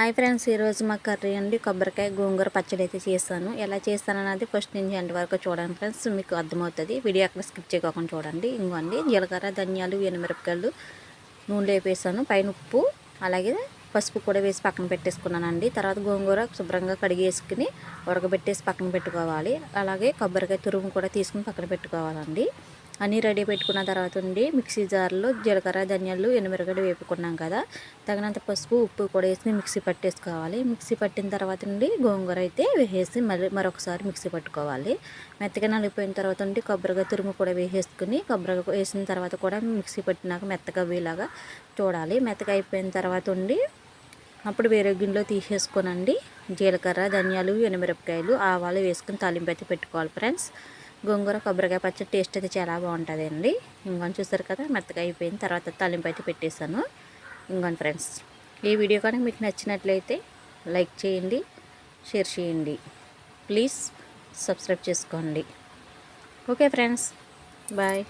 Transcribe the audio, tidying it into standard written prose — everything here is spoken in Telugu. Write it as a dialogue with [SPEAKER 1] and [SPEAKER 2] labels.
[SPEAKER 1] హాయ్ ఫ్రెండ్స్, ఈరోజు మా కర్రీ అండి కొబ్బరికాయ గోంగూర పచ్చడి అయితే చేస్తాను. ఎలా చేస్తానన్నది ఫస్ట్ నుంచి ఎండ్ వరకు చూడండి ఫ్రెండ్స్, మీకు అర్థమవుతుంది. వీడియో అక్కడ స్కిప్ చేయకుండా చూడండి. ఇంకోండి జీలకర్ర, ధనియాలు, ఎండుమిరపకాయలు నూనెలో వేపేసాను. పైన ఉప్పు అలాగే పసుపు కూడా వేసి పక్కన పెట్టేసుకున్నానండి. తర్వాత గోంగూర శుభ్రంగా కడిగేసుకుని ఉడకబెట్టేసి పక్కన పెట్టుకోవాలి. అలాగే కొబ్బరికాయ తురుము కూడా తీసుకుని పక్కన పెట్టుకోవాలండి. అన్నీ రెడీ పెట్టుకున్న తర్వాత ఉండి మిక్సీ జార్లో జీలకర్ర, ధనియాలు, ఎండుమిరపకాయలు వేపుకున్నాం కదా, తగినంత పసుపు, ఉప్పు కూడా వేసి మిక్సీ పట్టేసుకోవాలి. మిక్సీ పట్టిన తర్వాత ఉండి గోంగూర అయితే వేసి మరొకసారి మిక్సీ పట్టుకోవాలి. మెత్తగా నలిగిపోయిన తర్వాత ఉండి కొబ్బరికాయ తురుము కూడా వేసేసుకుని కొబ్బరికాయ వేసిన తర్వాత కూడా మిక్సీ పట్టినాక మెత్తగా అయ్యేలాగా చూడాలి. మెత్తగా అయిపోయిన తర్వాత ఉండి అప్పుడు వేరే గిన్నెలో తీసేసుకోనండి జీలకర్ర, ధనియాలు, ఎండుమిరపకాయలు, ఆవాలు వేసుకుని తాలింపు అయితే పెట్టుకోవాలి ఫ్రెండ్స్. గోంగూర కొబ్బరికాయ పచ్చడి టేస్ట్ అయితే చాలా బాగుంటుంది అండి. ఇంకొని చూసారు కదా, మెత్తగా అయిపోయిన తర్వాత తాలింపు అయితే పెట్టేశాను. ఇంకొని ఫ్రెండ్స్, ఈ వీడియో కానీ మీకు నచ్చినట్లయితే లైక్ చేయండి, షేర్ చేయండి, ప్లీజ్ సబ్స్క్రైబ్ చేసుకోండి. Okay friends, bye.